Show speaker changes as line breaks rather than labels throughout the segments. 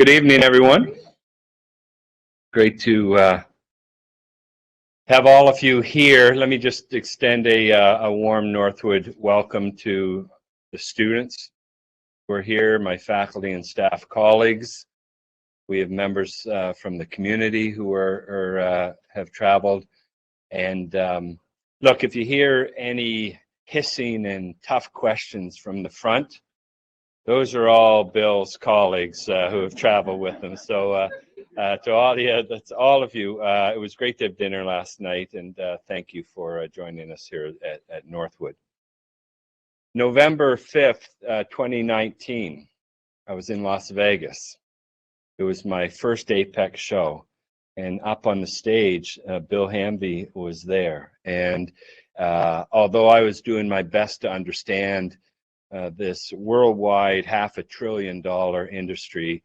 Good evening, everyone. Great to have all of you here. Let me just extend a warm Northwood welcome to the students who are here, my faculty and staff colleagues. We have members from the community who have traveled. And look, if you hear any hissing and tough questions from the front, those are all Bill's colleagues who have traveled with him. So to all of you, it was great to have dinner last night, and thank you for joining us here at Northwood. November 5th, 2019, I was in Las Vegas. It was my first Apex show, and up on the stage, Bill Hanvey was there. And although I was doing my best to understand this worldwide $500 billion industry,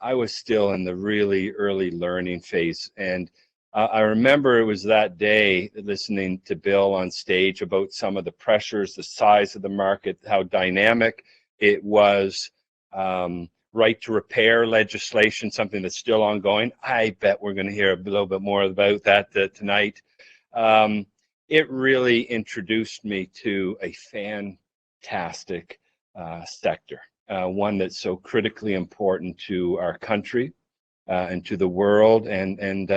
I was still in the really early learning phase. And I remember it was that day listening to Bill on stage about some of the pressures, the size of the market, how dynamic it was, right to repair legislation, something that's still ongoing. I bet we're going to hear a little bit more about that tonight. It really introduced me to a fantastic sector, one that's so critically important to our country and to the world, and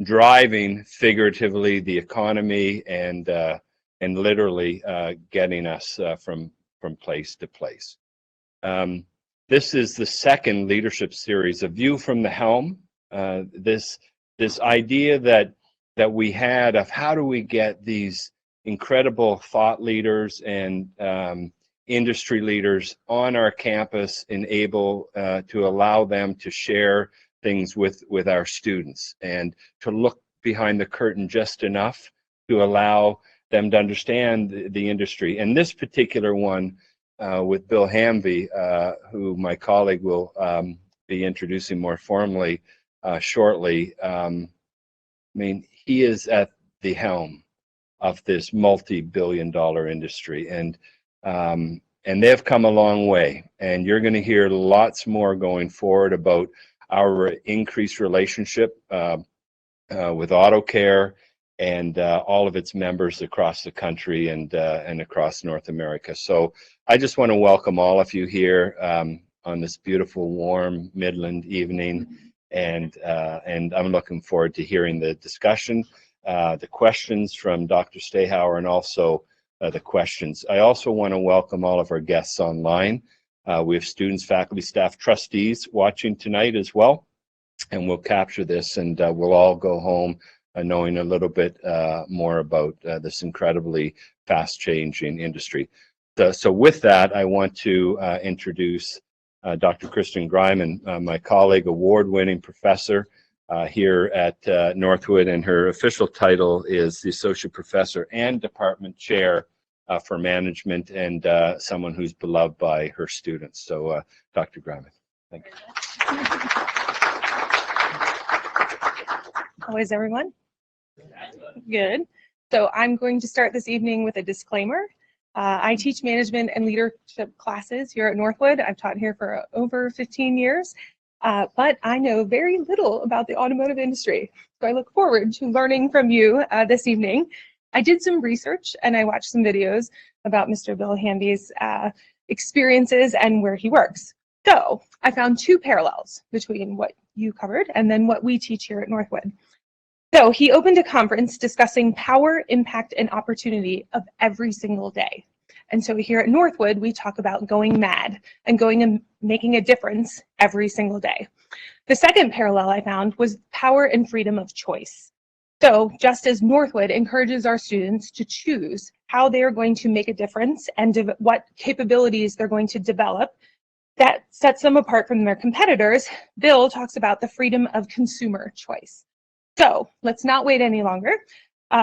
driving figuratively the economy and literally getting us from place to place. This is the second leadership series, A View from the Helm. This idea that we had of how do we get these incredible thought leaders and industry leaders on our campus and able to allow them to share things with our students and to look behind the curtain just enough to allow them to understand the industry. And this particular one with Bill Hanvey, who my colleague will be introducing more formally shortly. I mean, he is at the helm of this multi-billion-dollar industry, and they've come a long way. And you're going to hear lots more going forward about our increased relationship with AutoCare and all of its members across the country and across North America. So I just want to welcome all of you here on this beautiful, warm Midland evening, and I'm looking forward to hearing the discussion, the questions from Dr. Stahauer, and also the questions. I also want to welcome all of our guests online. We have students, faculty, staff, trustees watching tonight as well, and we'll capture this, and we'll all go home knowing a little bit more about this incredibly fast-changing industry. So with that, I want to introduce Dr. Kristen Greiman, my colleague, award-winning professor here at Northwood, and her official title is the Associate Professor and Department Chair for Management, and someone who's beloved by her students. So Dr. Greiman, thank you.
How is everyone? Good. So I'm going to start this evening with a disclaimer. I teach management and leadership classes here at Northwood. I've taught here for over 15 years, but I know very little about the automotive industry. So I look forward to learning from you this evening. I did some research and I watched some videos about Mr. Bill Hanvey's experiences and where he works. So I found two parallels between what you covered and then what we teach here at Northwood. So he opened a conference discussing power, impact, and opportunity of every single day. And so here at Northwood, we talk about going mad and going and making a difference every single day. The second parallel I found was power and freedom of choice. So just as Northwood encourages our students to choose how they are going to make a difference and what capabilities they're going to develop, that sets them apart from their competitors, Bill talks about the freedom of consumer choice. So let's not wait any longer.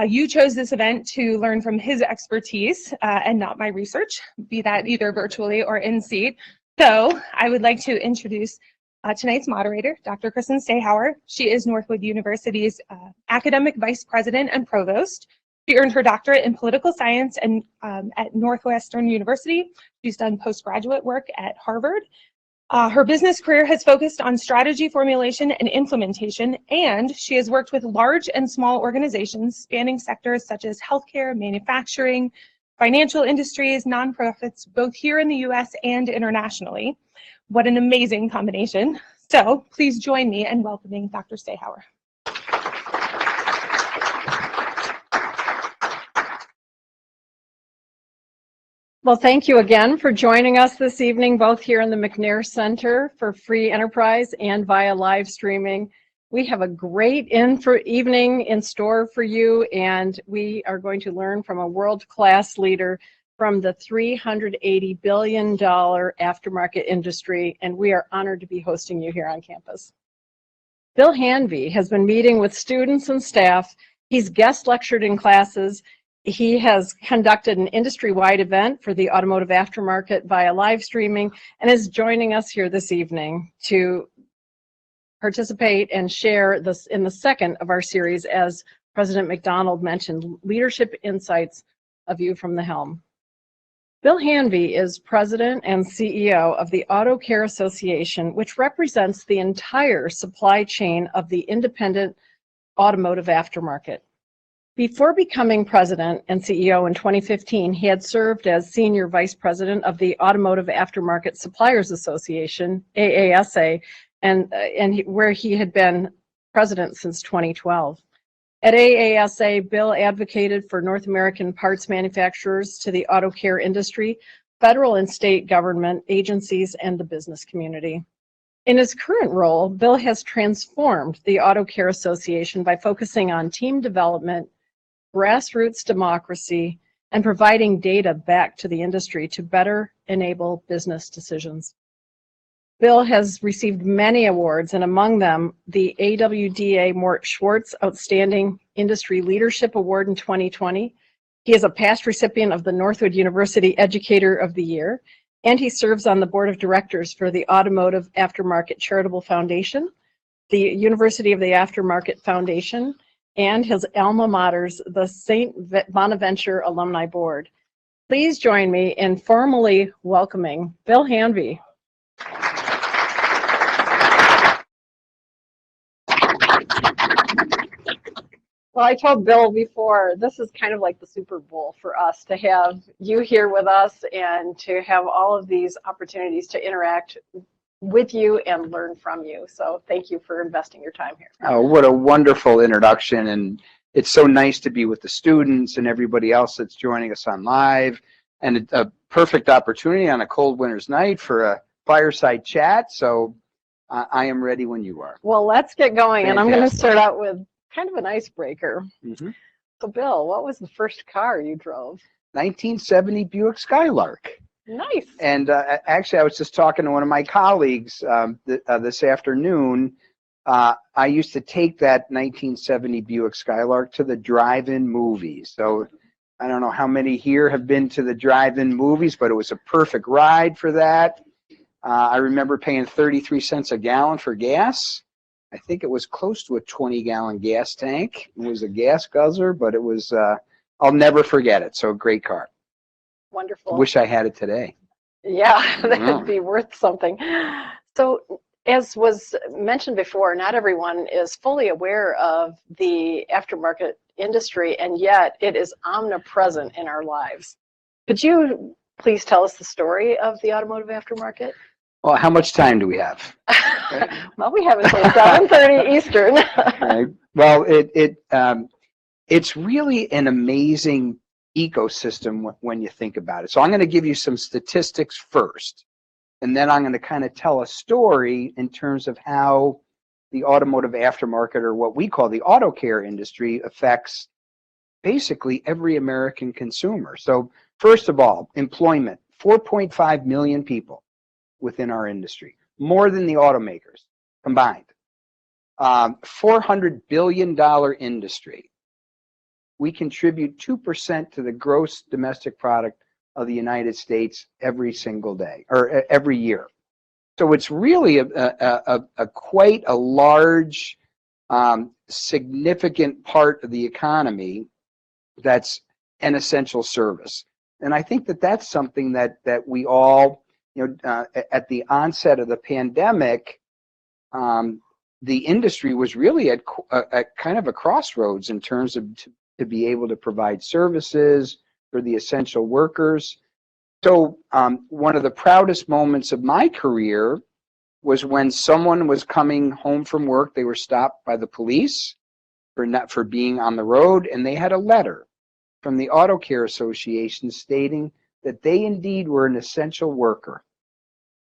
You chose this event to learn from his expertise and not my research, be that either virtually or in seat. So I would like to introduce tonight's moderator, Dr. Kristen Stahauer. She is Northwood University's academic vice president and provost. She earned her doctorate in political science and at Northwestern University. She's done postgraduate work at Harvard. Her business career has focused on strategy formulation and implementation, and she has worked with large and small organizations spanning sectors such as healthcare, manufacturing, financial industries, nonprofits, both here in the US and internationally. What an amazing combination. So please join me in welcoming Dr. Stehauer.
Well, thank you again for joining us this evening, both here in the McNair Center for Free Enterprise and via live streaming. We have a great evening in store for you, and we are going to learn from a world-class leader from the $380 billion aftermarket industry, and we are honored to be hosting you here on campus. Bill Hanvey has been meeting with students and staff. He's guest lectured in classes. He has conducted an industry-wide event for the automotive aftermarket via live streaming and is joining us here this evening to participate and share this in the second of our series, as President McDonald mentioned, Leadership Insights, a View from the Helm. Bill Hanvey is President and CEO of the Auto Care Association, which represents the entire supply chain of the independent automotive aftermarket. Before becoming president and CEO in 2015, he had served as senior vice president of the Automotive Aftermarket Suppliers Association, AASA, where he had been president since 2012. At AASA, Bill advocated for North American parts manufacturers to the auto care industry, federal and state government agencies, and the business community. In his current role, Bill has transformed the Auto Care Association by focusing on team development, grassroots democracy, and providing data back to the industry to better enable business decisions. Bill has received many awards, and among them, the AWDA Mort Schwartz Outstanding Industry Leadership Award in 2020. He is a past recipient of the Northwood University Educator of the Year, and he serves on the board of directors for the Automotive Aftermarket Charitable Foundation, the University of the Aftermarket Foundation, and his alma maters, the St. Bonaventure Alumni Board. Please join me in formally welcoming Bill Hanvey. Well, I told Bill before, this is kind of like the Super Bowl for us to have you here with us and to have all of these opportunities to interact with you and learn from you. So thank you for investing your time here.
Oh, what a wonderful introduction. And it's so nice to be with the students and everybody else that's joining us on live. And a perfect opportunity on a cold winter's night for a fireside chat. So I am ready when you are.
Well, let's get going.
Fantastic.
And I'm going to start out with kind of an icebreaker.
Mm-hmm.
So Bill, what was the first car you drove?
1970 Buick Skylark.
Nice.
And actually, I was just talking to one of my colleagues this afternoon. I used to take that 1970 Buick Skylark to the drive-in movies. So I don't know how many here have been to the drive-in movies, but it was a perfect ride for that. I remember paying 33 cents a gallon for gas. I think it was close to a 20-gallon gas tank. It was a gas guzzler, but it was, I'll never forget it. So great car.
Wonderful.
Wish I had it today.
Yeah, that would be worth something. So as was mentioned before, not everyone is fully aware of the aftermarket industry, and yet it is omnipresent in our lives. Could you please tell us the story of the automotive aftermarket?
Well, how much time do we have?
Well, we have until 7:30 Eastern.
Right. Well, it's really an amazing ecosystem when you think about it. So I'm going to give you some statistics first, and then I'm going to kind of tell a story in terms of how the automotive aftermarket, or what we call the auto care industry, affects basically every American consumer. So first of all, employment, 4.5 million people within our industry, more than the automakers combined. $400 billion industry. We contribute 2% to the gross domestic product of the United States every single day, or every year. So it's really a quite a large, significant part of the economy that's an essential service. And I think that that's something that we all, at the onset of the pandemic, the industry was really at kind of a crossroads in terms of to be able to provide services for the essential workers. So one of the proudest moments of my career was when someone was coming home from work. They were stopped by the police for being on the road, and they had a letter from the Auto Care Association stating that they indeed were an essential worker.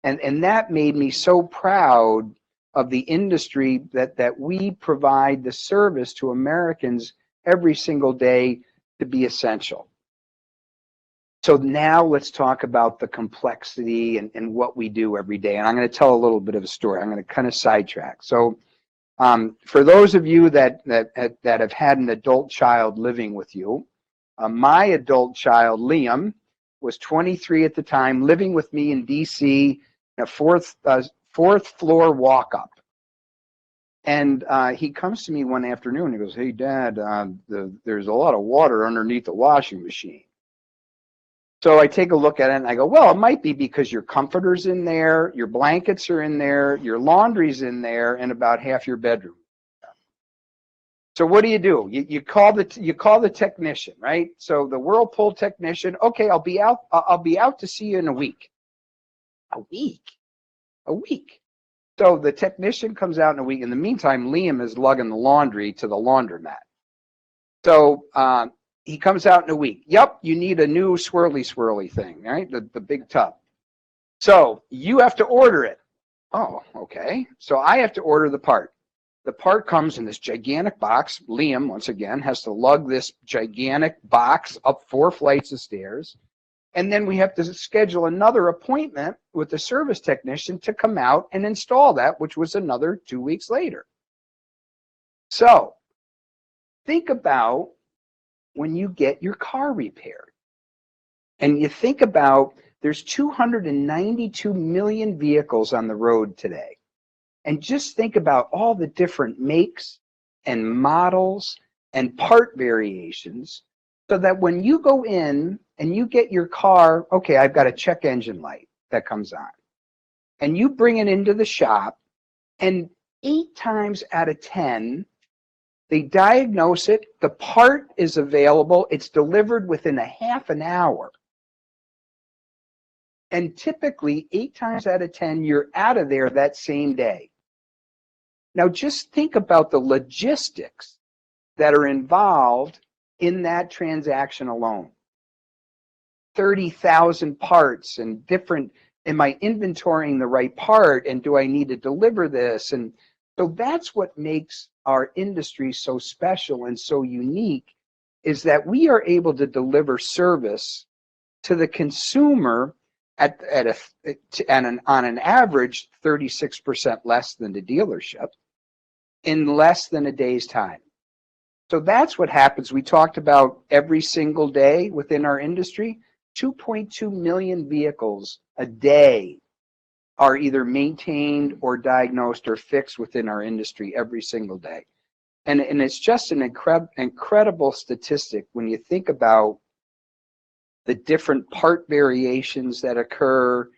And that made me so proud of the industry that we provide the service to Americans every single day to be essential. So now let's talk about the complexity and what we do every day. And I'm going to tell a little bit of a story. I'm going to kind of sidetrack. So for those of you that have had an adult child living with you, my adult child, Liam, was 23 at the time, living with me in DC, a fourth floor walk up. And he comes to me one afternoon. He goes, "Hey, Dad, there's a lot of water underneath the washing machine." So I take a look at it and I go, well, it might be because your comforter's in there, your blankets are in there, your laundry's in there, and about half your bedroom. So what do? You call the technician, right? So the Whirlpool technician, okay, I'll be out to see you in a week. A week. So the technician comes out in a week. In the meantime, Liam is lugging the laundry to the laundromat. So he comes out in a week. Yep, you need a new swirly thing, right? The big tub. So you have to order it. Oh, okay. So I have to order the part. The part comes in this gigantic box. Liam, once again, has to lug this gigantic box up 4 flights of stairs. And then we have to schedule another appointment with the service technician to come out and install that, which was another 2 weeks later. So think about when you get your car repaired. And you think about there's 292 million vehicles on the road today. And just think about all the different makes and models and part variations, so that when you go in and you get your car, okay, I've got a check engine light that comes on. And you bring it into the shop, and 8 times out of 10, they diagnose it, the part is available, it's delivered within a half an hour. And typically, 8 times out of 10, you're out of there that same day. Now, just think about the logistics that are involved in that transaction alone. 30,000 parts and different, am I inventorying the right part, and do I need to deliver this? And so that's what makes our industry so special and so unique, is that we are able to deliver service to the consumer on an average 36% less than the dealership in less than a day's time. So that's what happens. We talked about every single day within our industry, 2.2 million vehicles a day are either maintained or diagnosed or fixed within our industry every single day. And it's just an incredible statistic when you think about the different part variations that occur.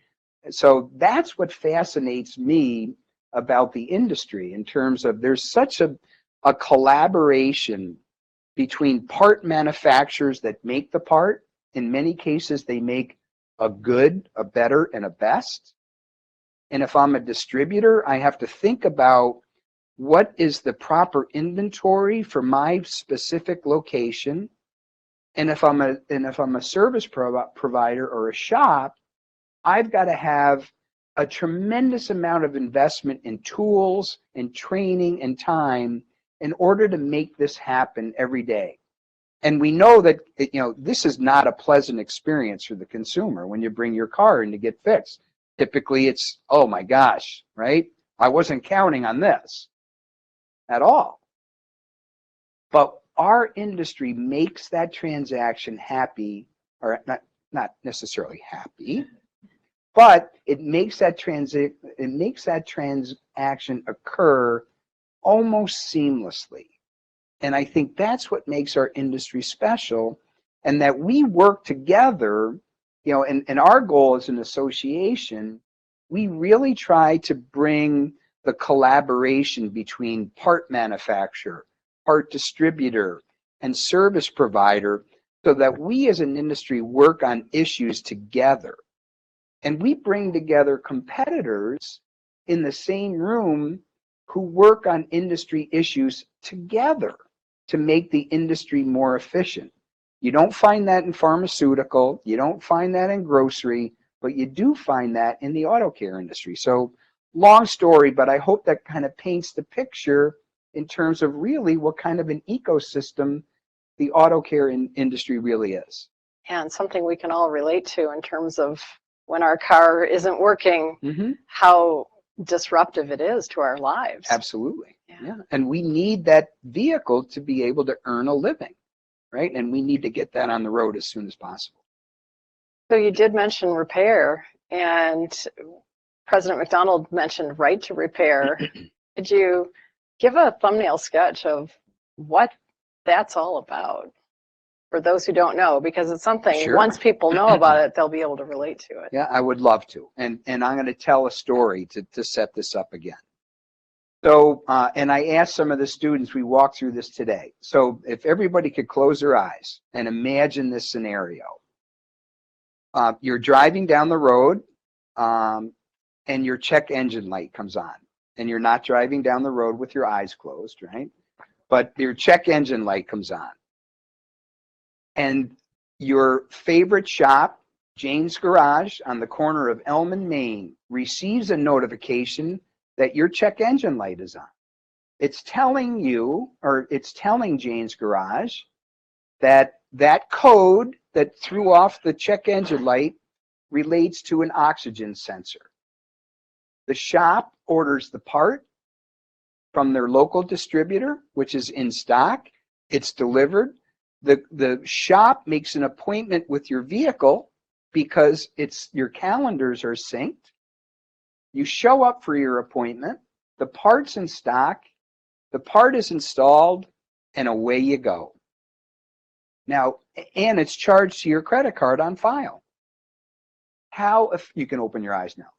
So that's what fascinates me about the industry, in terms of there's such a collaboration between part manufacturers that make the part. In many cases, they make a good, a better, and a best. And if I'm a distributor, I have to think about what is the proper inventory for my specific location. And if I'm a service provider or a shop, I've got to have a tremendous amount of investment in tools and training and time in order to make this happen every day. And we know that this is not a pleasant experience for the consumer when you bring your car in to get fixed. Typically it's, oh my gosh, right? I wasn't counting on this at all. But our industry makes that transaction happy, or not necessarily happy, but it makes that transaction occur almost seamlessly. And I think that's what makes our industry special, and that we work together you know, and our goal as an association, we really try to bring the collaboration between part manufacturer, part distributor, and service provider so that we as an industry work on issues together. And we bring together competitors in the same room who work on industry issues together to make the industry more efficient. You don't find that in pharmaceutical, you don't find that in grocery, but you do find that in the auto care industry. So long story, but I hope that kind of paints the picture in terms of really what kind of an ecosystem the auto care industry really is.
And something we can all relate to in terms of when our car isn't working, how disruptive it is to our lives.
Absolutely. Yeah. And we need that vehicle to be able to earn a living, right? And we need to get that on the road as soon as possible.
So you did mention repair, and President McDonald mentioned right to repair. Could you give a thumbnail sketch of what that's all about for those who don't know? Because it's something,
Sure.
Once people know about it, they'll be able to relate to it.
Yeah, I would love to. And I'm going to tell a story to set this up again. So, and I asked some of the students, we walked through this today. So if everybody could close their eyes and imagine this scenario. You're driving down the road and your check engine light comes on. And you're not driving down the road with your eyes closed, right? But your check engine light comes on. And your favorite shop, Jane's Garage on the corner of Helm and Main, receives a notification that your check engine light is on. It's telling you, or it's telling Jane's Garage that that code that threw off the check engine light relates to an oxygen sensor. The shop orders the part from their local distributor, which is in stock. It's delivered. The shop makes an appointment with your vehicle because your calendars are synced. You show up for your appointment, the part's in stock, the part is installed, and away you go. Now, and it's charged to your credit card on file. How, if you can open your eyes now.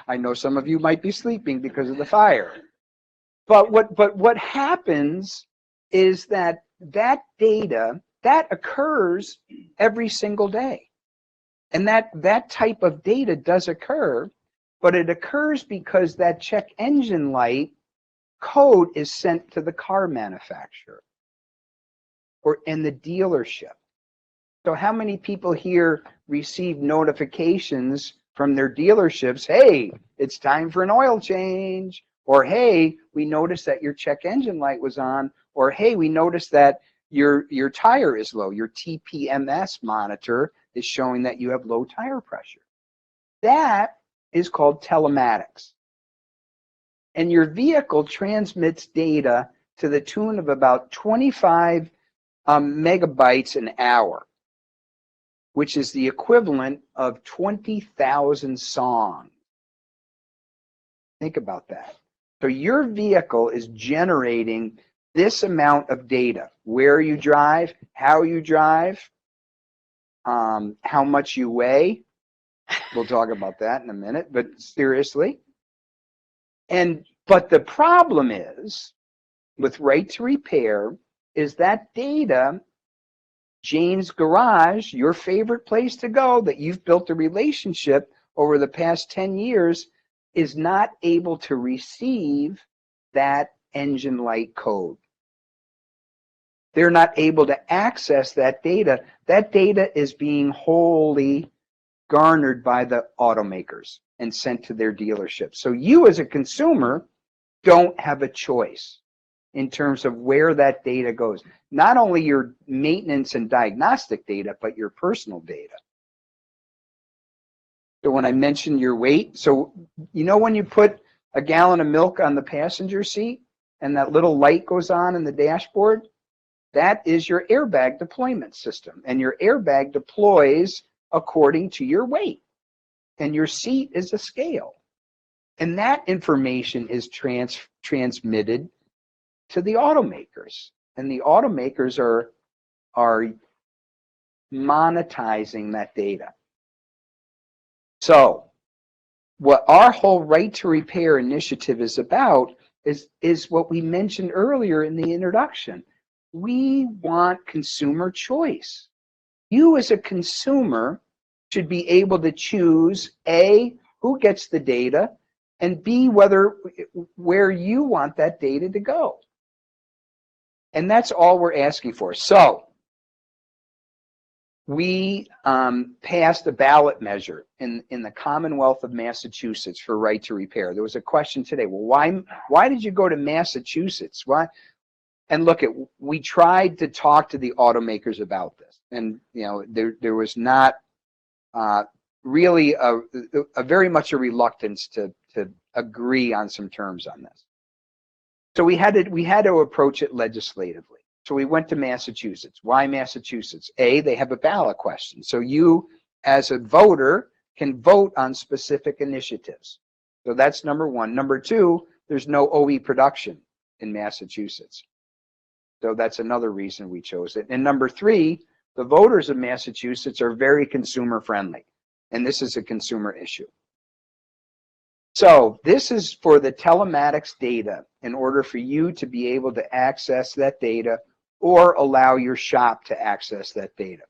I know some of you might be sleeping because of the fire. But what happens is that data, that occurs every single day. And that type of data does occur, but it occurs because that check engine light code is sent to the car manufacturer or in the dealership. So how many people here receive notifications from their dealerships? Hey, it's time for an oil change. Or, hey, we noticed that your check engine light was on. Or, hey, we noticed that your tire is low. Your TPMS monitor is showing that you have low tire pressure. That is called telematics. And your vehicle transmits data to the tune of about 25 megabytes an hour, which is the equivalent of 20,000 songs. Think about that. So your vehicle is generating this amount of data: where you drive, how you drive, how much you weigh. We'll talk about that in a minute, but seriously. But the problem is with right to repair is that data, Jane's Garage, your favorite place to go that you've built a relationship over the past 10 years, is not able to receive that engine light code. They're not able to access that data. That data is being wholly garnered by the automakers and sent to their dealerships. So you as a consumer don't have a choice in terms of where that data goes. Not only your maintenance and diagnostic data, but your personal data. So when I mentioned your weight, so you know when you put a gallon of milk on the passenger seat and that little light goes on in the dashboard, that is your airbag deployment system. And your airbag deploys according to your weight. And your seat is a scale. And that information is transmitted to the automakers. And the automakers are monetizing that data. So what our whole right to repair initiative is about is what we mentioned earlier in the introduction. We want consumer choice. You as a consumer should be able to choose A, who gets the data, and B, where you want that data to go. And that's all we're asking for. So we passed a ballot measure in the Commonwealth of Massachusetts for right to repair. There was a question today, well, why did you go to Massachusetts? Why? And look, we tried to talk to the automakers about this, and you know, there was not really a very much a reluctance to agree on some terms on this. So we had to approach it legislatively. So we went to Massachusetts. Why Massachusetts? A, they have a ballot question. So you, as a voter, can vote on specific initiatives. So that's number one. Number two, there's no OE production in Massachusetts. So that's another reason we chose it. And number three, the voters of Massachusetts are very consumer friendly. And this is a consumer issue. So this is for the telematics data in order for you to be able to access that data or allow your shop to access that data.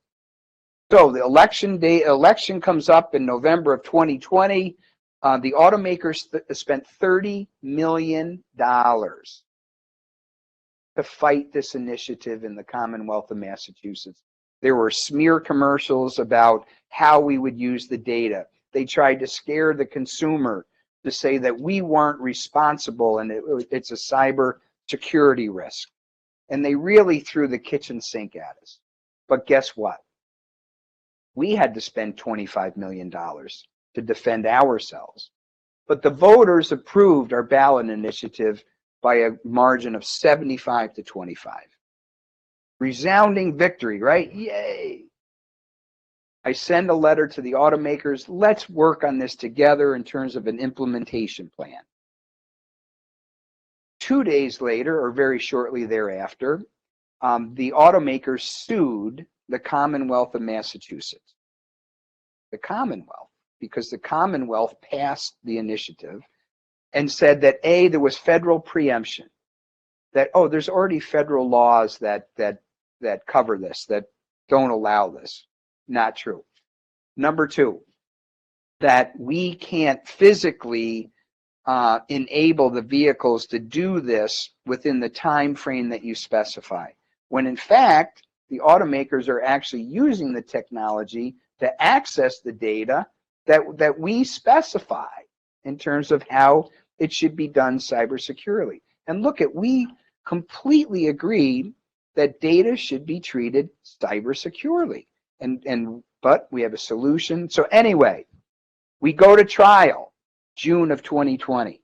So the election comes up in November of 2020. The automakers spent $30 million to fight this initiative in the Commonwealth of Massachusetts. There were smear commercials about how we would use the data. They tried to scare the consumer to say that we weren't responsible and it's a cyber security risk. And they really threw the kitchen sink at us. But guess what? We had to spend $25 million to defend ourselves. But the voters approved our ballot initiative by a margin of 75 to 25. Resounding victory, right? Yay! I send a letter to the automakers. Let's work on this together in terms of an implementation plan. 2 days later, or very shortly thereafter, the automakers sued the Commonwealth of Massachusetts. The Commonwealth, because the Commonwealth passed the initiative and said that A, there was federal preemption, that, oh, there's already federal laws that cover this, that don't allow this. Not true. Number two, that we can't physically enable the vehicles to do this within the time frame that you specify, when in fact the automakers are actually using the technology to access the data that we specify in terms of how it should be done cyber securely. And look, we completely agree that data should be treated cyber securely, but we have a solution. So anyway, we go to trial June of 2020.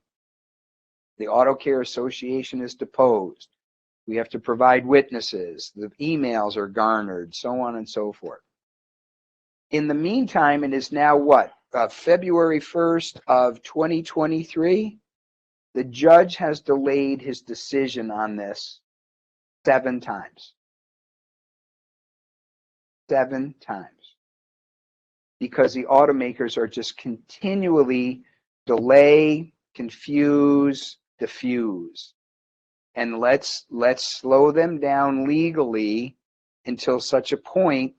The Auto Care Association is deposed. We have to provide witnesses. The emails are garnered, so on and so forth. In the meantime, it is now what? February 1st of 2023. The judge has delayed his decision on this 7 times. 7 times. Because the automakers are just continually delay, confuse, diffuse. And let's slow them down legally until such a point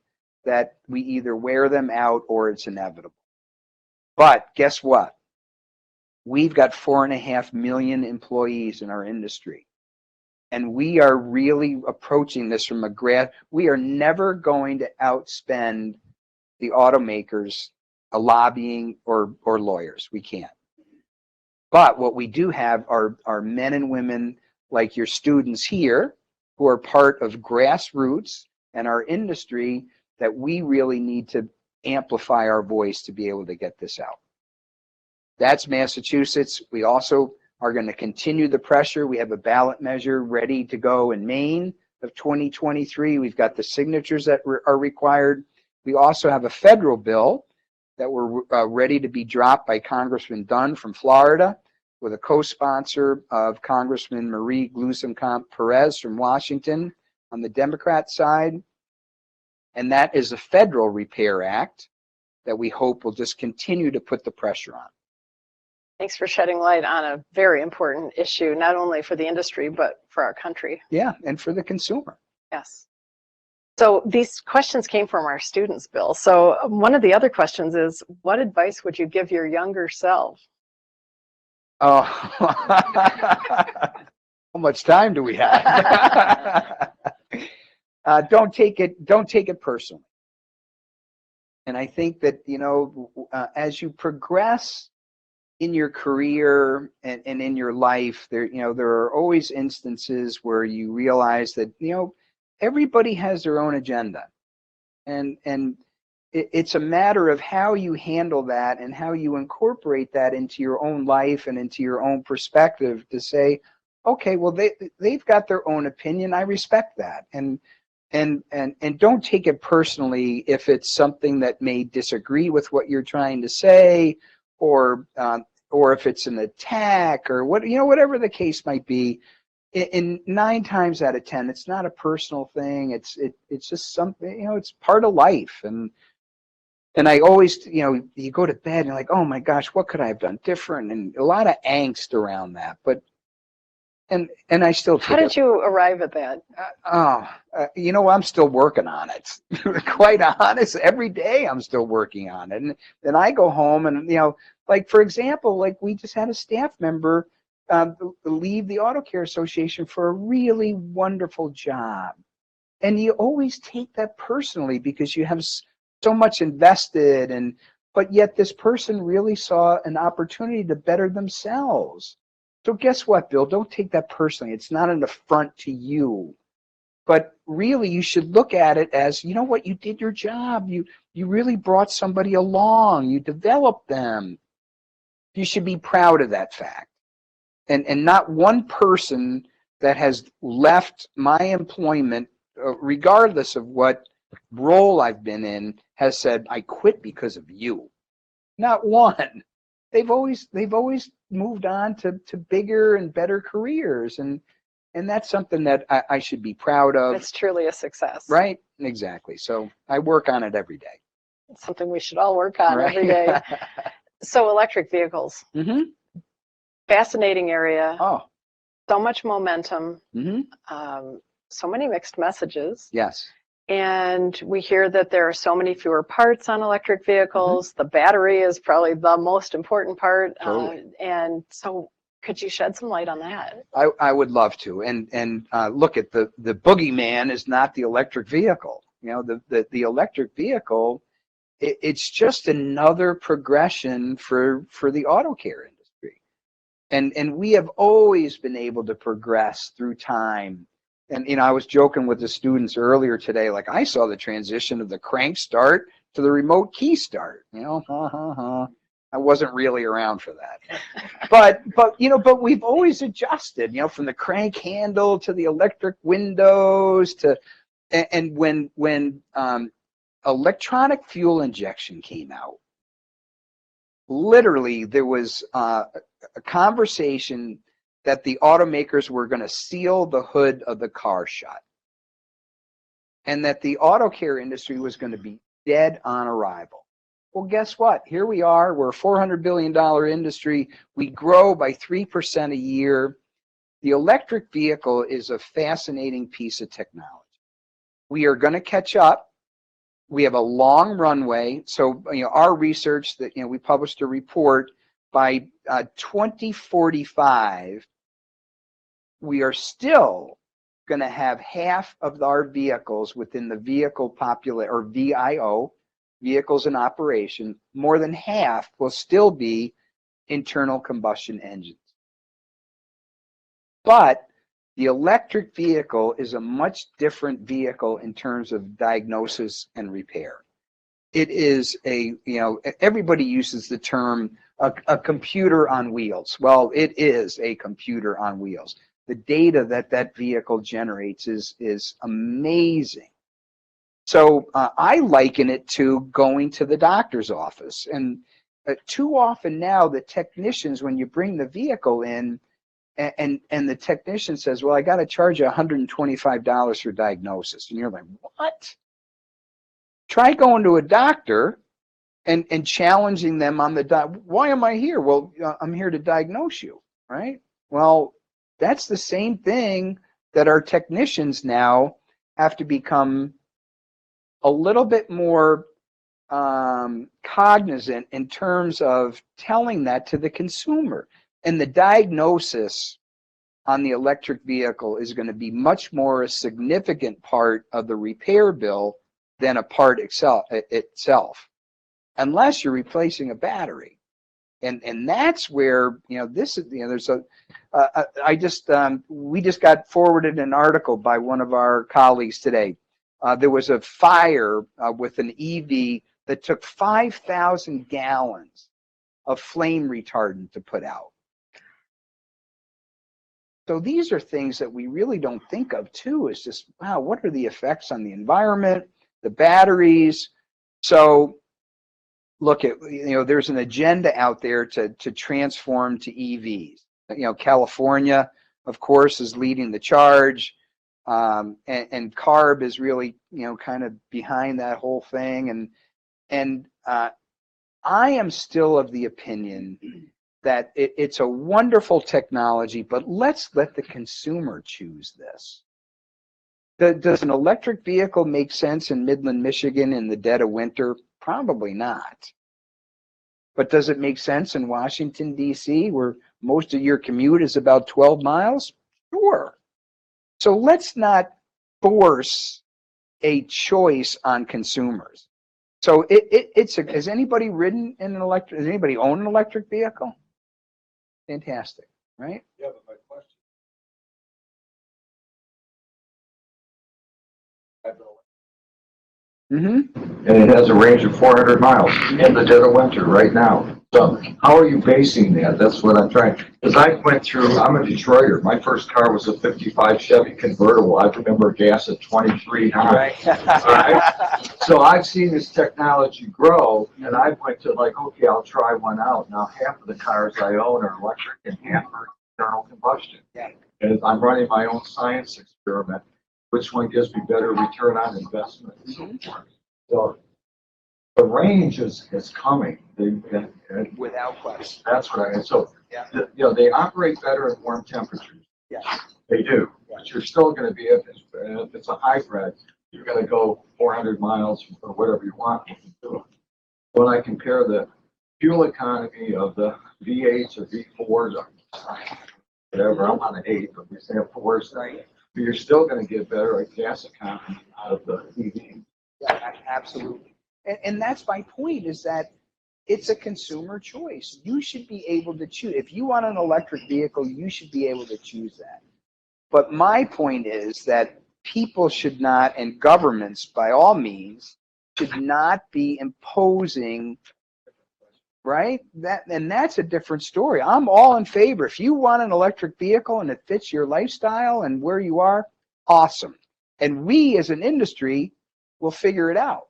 that we either wear them out or it's inevitable. But guess what? We've got 4.5 million employees in our industry. And we are really approaching this from we are never going to outspend the automakers, lobbying or lawyers. We can't. But what we do have are men and women like your students here who are part of grassroots and our industry that we really need to amplify our voice to be able to get this out. That's Massachusetts. We also are going to continue the pressure. We have a ballot measure ready to go in Maine of 2023. We've got the signatures that are required. We also have a federal bill that we're ready to be dropped by Congressman Dunn from Florida with a co-sponsor of Congressman Marie Gluesenkamp Perez from Washington on the Democrat side. And that is a federal repair act that we hope will just continue to put the pressure on.
Thanks for shedding light on a very important issue, not only for the industry, but for our country.
Yeah, and for the consumer.
Yes. So these questions came from our students, Bill. So one of the other questions is, what advice would you give your younger self?
Oh, how much time do we have? Don't take it personally. And I think that, you know, as you progress in your career and in your life, there are always instances where you realize that, you know, everybody has their own agenda, and it's a matter of how you handle that and how you incorporate that into your own life and into your own perspective to say, okay, well, they've got their own opinion. I respect that. And don't take it personally if it's something that may disagree with what you're trying to say, or if it's an attack, or whatever the case might be. In 9 times out of 10, it's not a personal thing. It's just something, you know, it's part of life. And I always, you know, you go to bed and you're like, oh my gosh, what could I have done different? And a lot of angst around that. But and I still take
How did you arrive at that?
you know, I'm still working on it. Quite honest, every day I'm still working on it. And then I go home and, you know, like, for example, like, we just had a staff member leave the Auto Care Association for a really wonderful job. And you always take that personally because you have so much invested, but yet this person really saw an opportunity to better themselves. So guess what, Bill? Don't take that personally. It's not an affront to you. But really, you should look at it as, you know what, you did your job. You really brought somebody along. You developed them. You should be proud of that fact. And not one person that has left my employment, regardless of what role I've been in, has said, I quit because of you. Not one. They've always moved on to bigger and better careers, and that's something that I should be proud of.
It's truly a success.
Right? Exactly. So I work on it every day.
It's something we should all work on every day. So electric vehicles.
Mm-hmm.
Fascinating area.
Oh.
So much momentum.
Mm-hmm.
So many mixed messages.
Yes.
And we hear that there are so many fewer parts on electric vehicles. Mm-hmm. The battery is probably the most important part.
Totally.
And so could you shed some light on that?
I would love to. And look, at the boogeyman is not the electric vehicle. You know, the electric vehicle, it's just another progression for the auto care industry. And we have always been able to progress through time. And, you know, I was joking with the students earlier today, like, I saw the transition of the crank start to the remote key start, you know, I wasn't really around for that. But you know, but we've always adjusted, you know, from the crank handle to the electric windows and when electronic fuel injection came out, literally there was a conversation that the automakers were going to seal the hood of the car shut, and that the auto care industry was going to be dead on arrival. Well, guess what? Here we are. We're a $400 billion industry. We grow by 3% a year. The electric vehicle is a fascinating piece of technology. We are going to catch up. We have a long runway. So, you know, our research that, you know, we published a report by 2045, we are still going to have half of our vehicles within the vehicle population, or VIO, vehicles in operation. More than half will still be internal combustion engines. But the electric vehicle is a much different vehicle in terms of diagnosis and repair. It is a, you know, everybody uses the term a computer on wheels. Well, it is a computer on wheels. The data that vehicle generates is amazing. So I liken it to going to the doctor's office. And too often now, the technicians, when you bring the vehicle in, and the technician says, well, I got to charge you $125 for diagnosis. And you're like, what? Try going to a doctor and challenging them on why am I here? Well, I'm here to diagnose you, right? Well, that's the same thing that our technicians now have to become a little bit more cognizant in terms of telling that to the consumer. And the diagnosis on the electric vehicle is going to be much more a significant part of the repair bill than a part itself, unless you're replacing a battery. And that's where, this is, there's we just got forwarded an article by one of our colleagues today. There was a fire with an EV that took 5,000 gallons of flame retardant to put out. So these are things that we really don't think of too. It's just, wow, what are the effects on the environment, the batteries? So look at, there's an agenda out there to transform to EVs. California, of course, is leading the charge. And CARB is really, kind of behind that whole thing. And I am still of the opinion that it's a wonderful technology, but let's let the consumer choose this. Does an electric vehicle make sense in Midland, Michigan in the dead of winter? Probably not. But does it make sense in Washington, D.C., where most of your commute is about 12 miles? Sure. So let's not force a choice on consumers. So has anybody ridden in an electric, does anybody own an electric vehicle? Fantastic, right?
Yeah, but my question.
Mm-hmm.
And it has a range of 400 miles in the dead of winter right now. So how are you basing that? That's what I'm trying. Because I went through, I'm a Detroiter. My first car was a 55 Chevy convertible. I remember gas at 23.9.
Right.
Right? So I've seen this technology grow, and I went to like, okay, I'll try one out. Now half of the cars I own are electric and half are internal combustion.
Yeah.
And I'm running my own science experiment. Which one gives me better return on investment? So the range is coming.
Without question.
That's what I mean. So,
Yeah.
They operate better at warm temperatures.
Yeah.
They do.
Yeah.
But you're still going to be, if it's a hybrid, you're going to go 400 miles or whatever you want. When I compare the fuel economy of the V8s or V4s or whatever, I'm on an 8, but we say a 4s, right? But you're still going to get better at gas economy out of the EV.
Yeah, absolutely. And that's my point, is that it's a consumer choice. You should be able to choose. If you want an electric vehicle, you should be able to choose that. But my point is that people should not, and governments by all means, should not be imposing, right? And that's a different story. I'm all in favor. If you want an electric vehicle and it fits your lifestyle and where you are, awesome. And we as an industry will figure it out.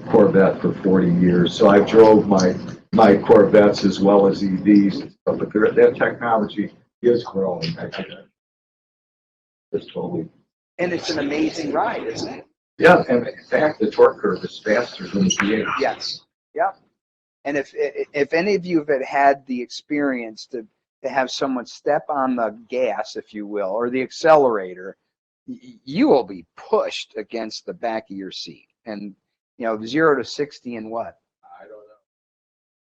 Corvette for 40 years, so I drove my Corvettes as well as EVs, but that technology is growing. It's totally.
And it's an amazing ride, isn't it?
Yeah, and in fact, the torque curve is faster than the V8.
Yes. Yep. And if any of you have had the experience to have someone step on the gas, if you will, or the accelerator, you will be pushed against the back of your seat. And 0 to 60 in what?
I don't know.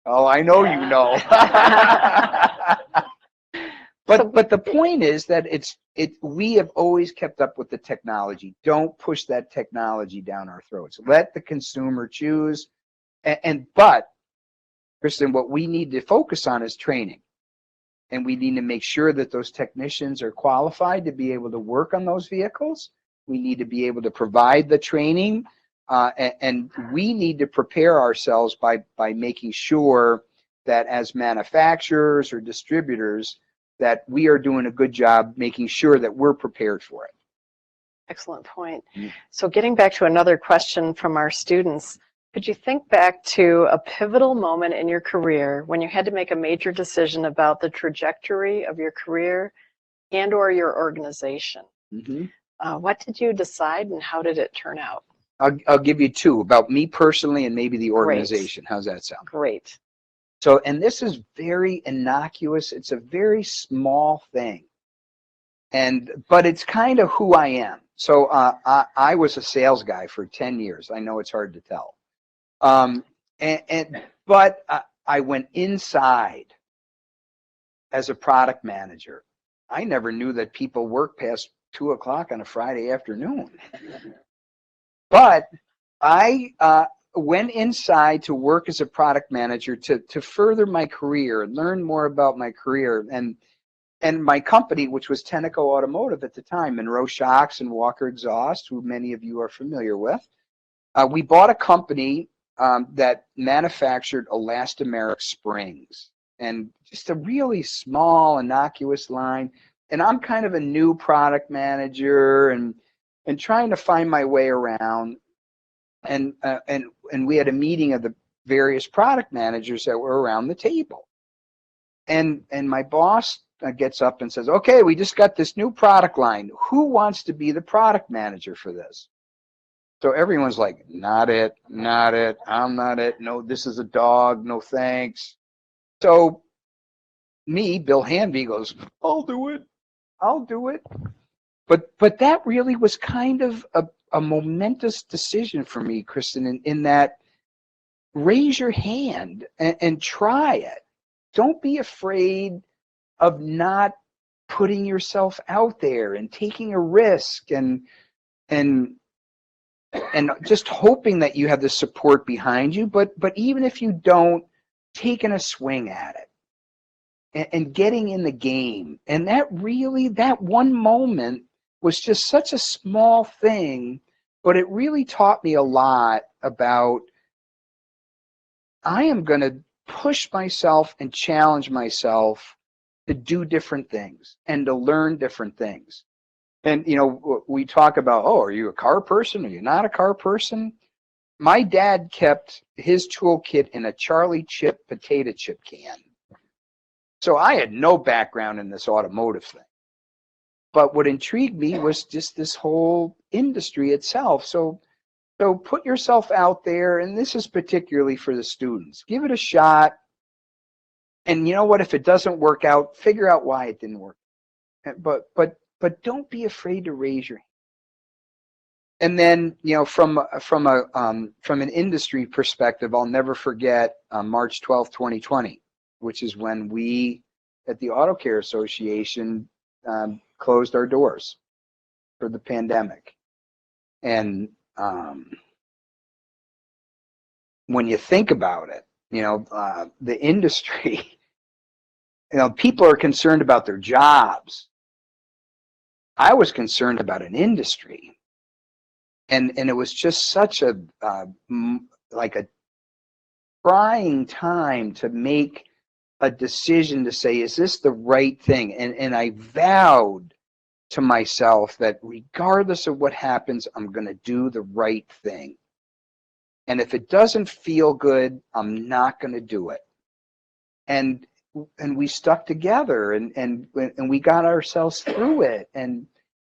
Oh, I know you know. But the point is that we have always kept up with the technology. Don't push that technology down our throats. Let the consumer choose. But Kristen, what we need to focus on is training. And we need to make sure that those technicians are qualified to be able to work on those vehicles. We need to be able to provide the training. And we need to prepare ourselves by making sure that as manufacturers or distributors, that we are doing a good job making sure that we're prepared for it.
Excellent point. So getting back to another question from our students, could you think back to a pivotal moment in your career when you had to make a major decision about the trajectory of your career and or your organization?
Mm-hmm.
What did you decide and how did it turn out?
I'll give you two about me personally and maybe the
Great.
organization. How's that sound?
Great.
So, and this is very innocuous. It's a very small thing. But it's kind of who I am. So I was a sales guy for 10 years. I know it's hard to tell. But I went inside as a product manager. I never knew that people work past 2 o'clock on a Friday afternoon. But I went inside to work as a product manager to further my career and learn more about my career. And my company, which was Tenneco Automotive at the time, Monroe Shocks and Walker Exhaust, who many of you are familiar with, we bought a company that manufactured elastomeric springs, and just a really small, innocuous line. And I'm kind of a new product manager and trying to find my way around. And we had a meeting of the various product managers that were around the table. And my boss gets up and says, okay, we just got this new product line. Who wants to be the product manager for this? So everyone's like, not it, not it, I'm not it. No, this is a dog, no thanks. So me, Bill Hanvey, goes, I'll do it, I'll do it. But that really was kind of a momentous decision for me, Kristen, in that raise your hand and try it. Don't be afraid of not putting yourself out there and taking a risk and just hoping that you have the support behind you. But even if you don't, taking a swing at it and getting in the game. And that one moment was just such a small thing, but it really taught me a lot about I am going to push myself and challenge myself to do different things and to learn different things. And, you know, we talk about, oh, are you a car person? Are you not a car person? My dad kept his toolkit in a Charlie chip potato chip can. So I had no background in this automotive thing. But what intrigued me was just this whole industry itself. So put yourself out there, and this is particularly for the students. Give it a shot. And you know what? If it doesn't work out, figure out why it didn't work. But don't be afraid to raise your hand. And then, you know, from an industry perspective, I'll never forget March 12th, 2020, which is when we at the Auto Care Association closed our doors for the pandemic. And when you think about it, you know, the industry, you know, people are concerned about their jobs. I was concerned about an industry. And it was just such a like a trying time to make a decision to say, is this the right thing? And I vowed to myself that regardless of what happens, I'm going to do the right thing. And if it doesn't feel good, I'm not going to do it. And we stuck together and we got ourselves through it. And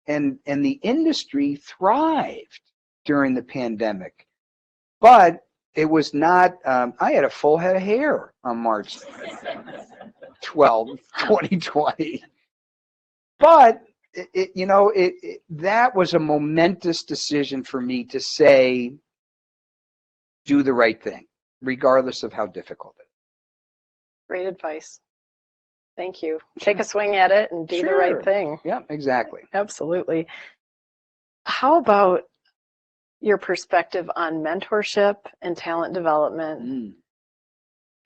the industry thrived during the pandemic. But it was not, I had a full head of hair on March 12, 2020. But, that was a momentous decision for me to say, do the right thing, regardless of how difficult it is.
Great advice. Thank you. Take a swing at it and do the right thing.
Yeah, exactly.
Absolutely. How about your perspective on mentorship and talent development?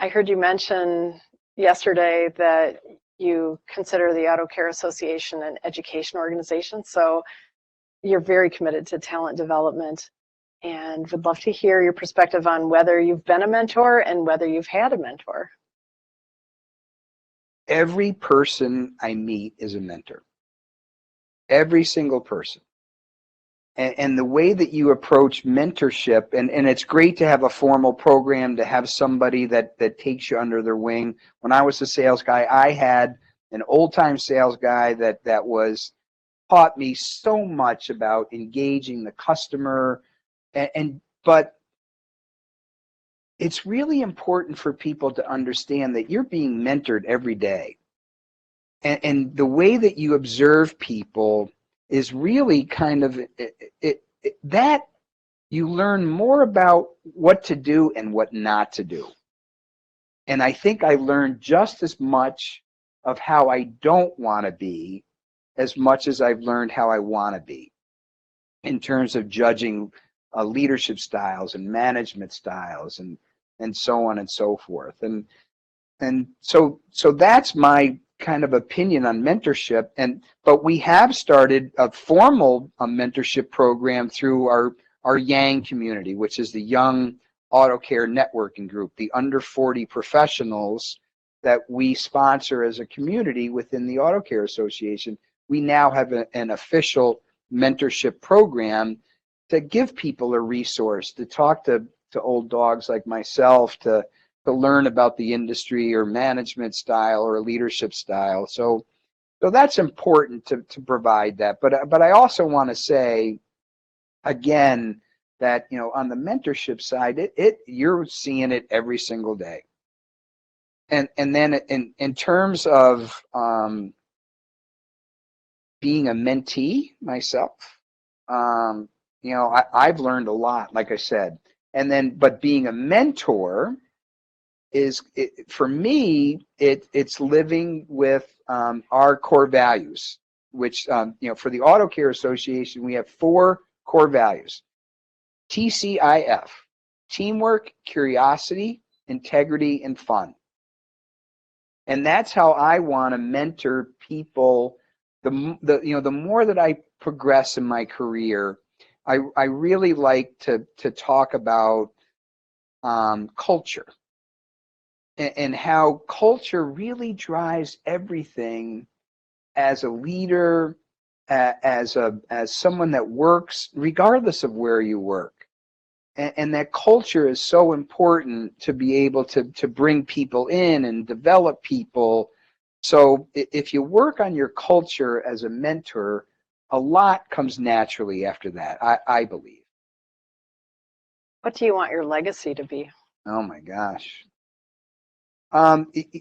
I heard you mention yesterday that you consider the Auto Care Association an education organization, so you're very committed to talent development, and would love to hear your perspective on whether you've been a mentor and whether you've had a mentor.
Every person I meet is a mentor. Every single person. And the way that you approach mentorship, and it's great to have a formal program, to have somebody that takes you under their wing. When I was a sales guy, I had an old-time sales guy that was taught me so much about engaging the customer, but it's really important for people to understand that you're being mentored every day. And the way that you observe people is really kind of that you learn more about what to do and what not to do. And I think I learned just as much of how I don't want to be as much as I've learned how I want to be in terms of judging leadership styles and management styles and so on and so forth. And so that's my kind of opinion on mentorship. But we have started a formal mentorship program through our Yang community, which is the Young Auto Care Networking Group, the under 40 professionals that we sponsor as a community within the Auto Care Association. We now have an official mentorship program to give people a resource, to talk to old dogs like myself, to learn about the industry or management style or leadership style. So that's important to provide that. But I also want to say, again, that, you know, on the mentorship side, you're seeing it every single day. And then in terms of being a mentee myself, you know, I've learned a lot, like I said. But being a mentor for me, it's living with our core values, which, you know, for the Auto Care Association, we have 4 core values. TCIF: teamwork, curiosity, integrity, and fun. And that's how I want to mentor people. The more that I progress in my career, I really like to talk about culture and how culture really drives everything as a leader, as someone that works, regardless of where you work. And that culture is so important to be able to bring people in and develop people. So if you work on your culture as a mentor, a lot comes naturally after that, I believe.
What do you want your legacy to be?
Oh my gosh.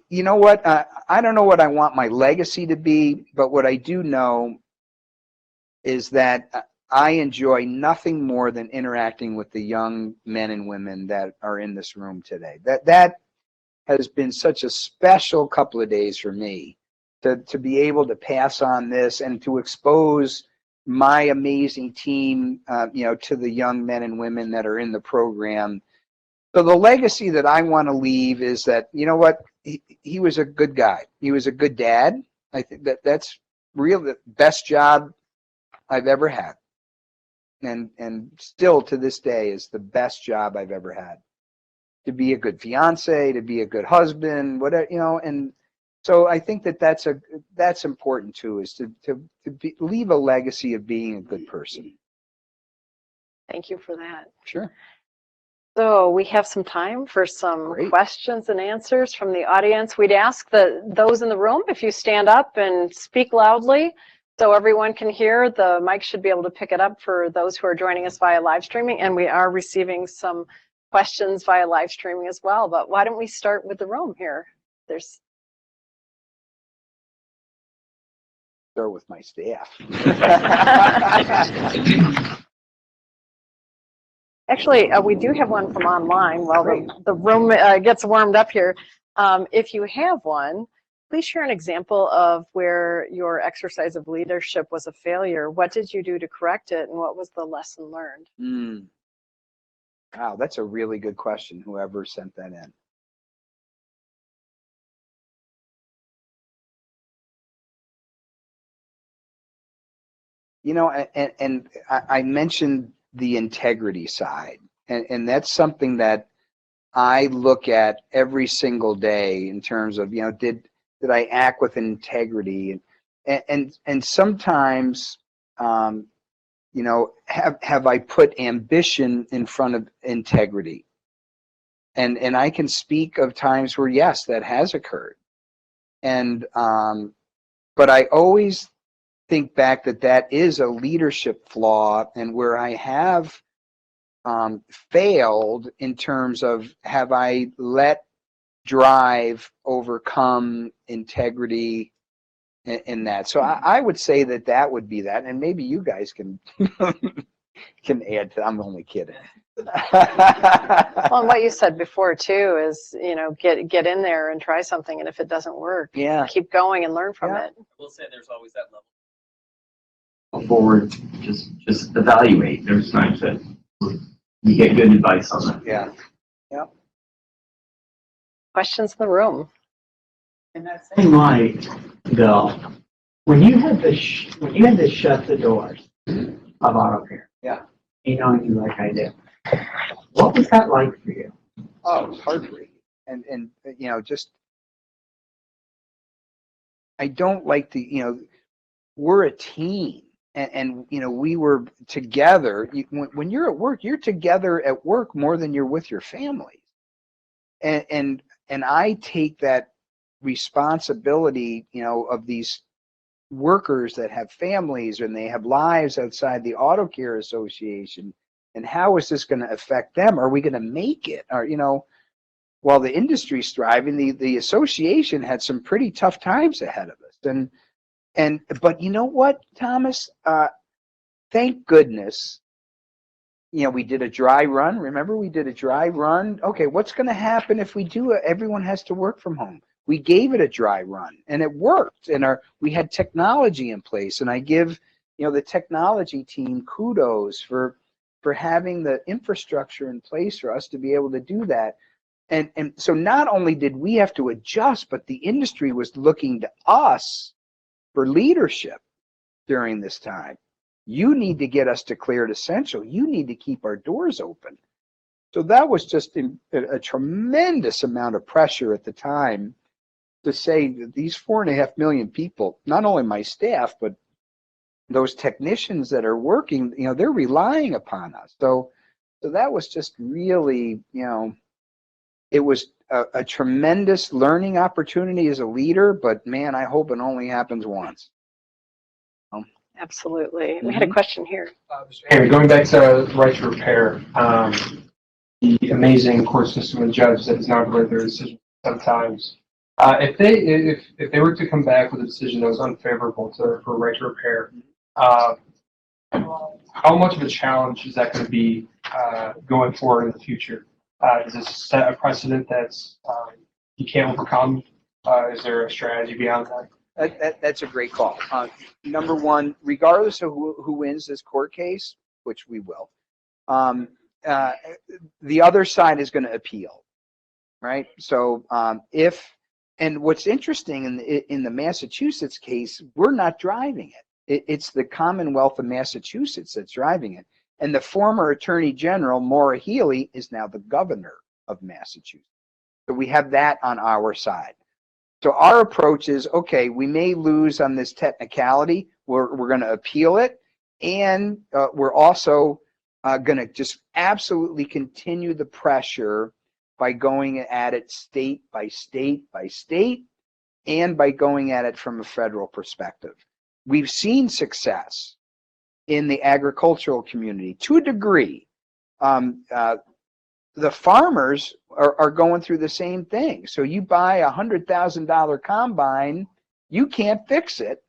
You know what? I don't know what I want my legacy to be, but what I do know is that I enjoy nothing more than interacting with the young men and women that are in this room today. That has been such a special couple of days for me to be able to pass on this and to expose my amazing team, you know, to the young men and women that are in the program. So the legacy that I want to leave is that, you know what, he was a good guy. He was a good dad. I think that's really the best job I've ever had. And still to this day is the best job I've ever had. To be a good fiance, to be a good husband, whatever, you know. And so I think that's important too, is to leave a legacy of being a good person.
Thank you for that.
Sure.
So we have some time for some
Great.
questions and answers from the audience. We'd ask those in the room, if you stand up and speak loudly so everyone can hear. The mic should be able to pick it up for those who are joining us via live streaming, and we are receiving some questions via live streaming as well. But why don't we start with the room here?
Start with my staff.
Actually, we do have one from online while the room gets warmed up here. If you have one, please share an example of where your exercise of leadership was a failure. What did you do to correct it, and what was the lesson learned?
Wow, that's a really good question, whoever sent that in. You know, and I mentioned the integrity side, and that's something that I look at every single day in terms of, you know, did I act with integrity, and sometimes, you know, have I put ambition in front of integrity, and I can speak of times where yes, that has occurred, and but I always think back that is a leadership flaw, and where I have failed in terms of, have I let drive overcome integrity in that. So I would say that would be that, and maybe you guys can can add to. I'm only kidding.
Well, and what you said before too is, get in there and try something, and if it doesn't work,
Yeah.
keep going and learn from
Yeah.
it.
I will say there's always that level. Forward, just evaluate. There's times that you get good advice on that.
Yeah.
Questions in the room?
In that same light, Bill, when you had to shut the doors of auto care,
Yeah.
you like I did, what was that like for you?
Oh, it was heartbreaking. And just, I don't like the, we're a team, and we were together. When you're at work, you're together at work more than you're with your family. And I take that responsibility, of these workers that have families and they have lives outside the Auto Care Association. And how is this going to affect them? Are we going to make it? Or, while the industry's thriving, the association had some pretty tough times ahead of us. But you know what, Thomas? Thank goodness, we did a dry run. Remember, we did a dry run. Okay, what's going to happen if we do it? Everyone has to work from home. We gave it a dry run, and it worked. And we had technology in place. And I give, the technology team kudos for having the infrastructure in place for us to be able to do that. And so not only did we have to adjust, but the industry was looking to us for leadership during this time. You need to get us declared essential. You need to keep our doors open. So that was just a tremendous amount of pressure at the time to say that these 4.5 million people, not only my staff, but those technicians that are working, they're relying upon us. So that was just really, it was a tremendous learning opportunity as a leader, but man, I hope it only happens once.
Absolutely. We had a question here.
Anyway, going back to right to repair, the amazing court system and judge that has not heard their decision sometimes. If they were to come back with a decision that was unfavorable for right to repair, how much of a challenge is that going to be going forward in the future? Does this set a precedent that's you can't overcome? Is there a strategy beyond that?
That's a great call. Number one, regardless of who wins this court case, which we will, the other side is going to appeal, right? So and what's interesting in the Massachusetts case, we're not driving it. It's the Commonwealth of Massachusetts that's driving it. And the former Attorney General, Maura Healey, is now the governor of Massachusetts. So we have that on our side. So our approach is, okay, we may lose on this technicality. We're going to appeal it. And we're also going to just absolutely continue the pressure by going at it state by state by state, and by going at it from a federal perspective. We've seen success in the agricultural community to a degree. The farmers are going through the same thing. So you buy a $100,000 combine, you can't fix it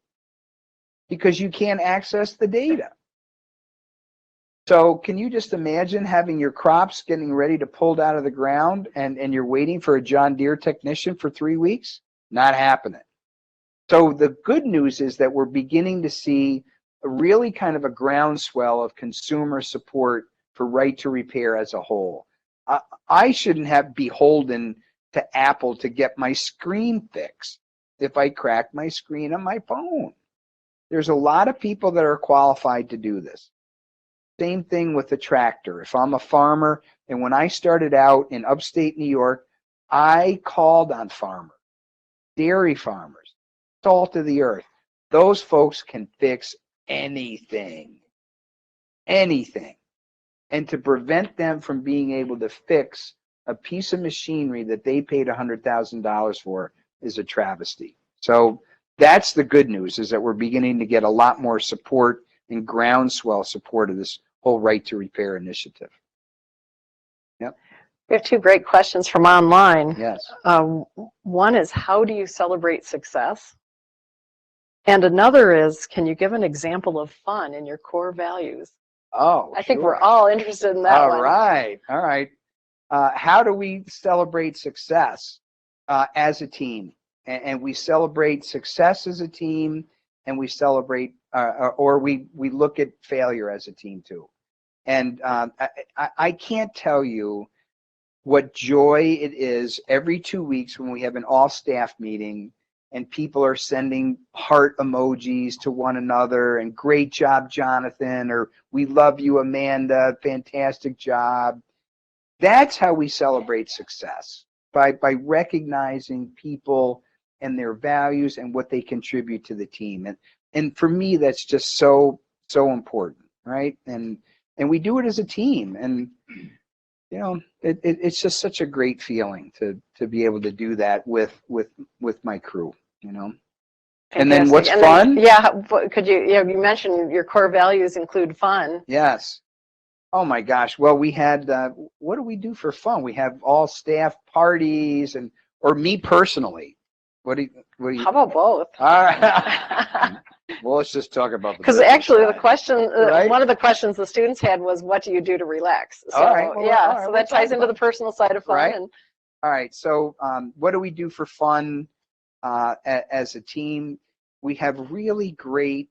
because you can't access the data. So can you just imagine having your crops getting ready to pulled out of the ground and you're waiting for a John Deere technician for 3 weeks? Not happening. So the good news is that we're beginning to see a really kind of a groundswell of consumer support for right to repair as a whole. I shouldn't have beholden to Apple to get my screen fixed if I crack my screen on my phone. There's a lot of people that are qualified to do this. Same thing with the tractor. If I'm a farmer, and when I started out in upstate New York, I called on farmers, dairy farmers, salt of the earth. Those folks can fix anything, anything. And to prevent them from being able to fix a piece of machinery that they paid $100,000 for is a travesty. So that's the good news, is that we're beginning to get a lot more support and groundswell support of this whole Right to Repair initiative. Yep.
We have two great questions from online.
Yes.
One is, how do you celebrate success? And another is, can you give an example of fun in your core values?
Oh,
I think
sure.
we're all interested in that
All
one.
right. All right. How do we celebrate success as a team? And we celebrate success as a team, and we celebrate, or we look at failure as a team too. And I can't tell you what joy it is every 2 weeks when we have an all-staff meeting and people are sending heart emojis to one another and great job, Jonathan, or we love you, Amanda, fantastic job. That's how we celebrate success, by recognizing people and their values and what they contribute to the team. And for me, that's just so important, right? And we do it as a team. And you know, it's just such a great feeling to be able to do that with my crew, you know. And then what's fun?
Yeah, could you, you mentioned your core values include fun.
Yes. Oh my gosh. Well, we had, what do we do for fun? We have all staff parties, and, or me personally. What do you?
How about both?
All right. Well, let's just talk about the
because
business
actually
side.
the question,
Right?
one of the questions the students had was, what do you do to relax? So
All right. Well,
yeah,
all right,
so
we'll
that ties
talk
into
about
the personal side of fun.
Right.
And
All right. So what do we do for fun as a team? We have really great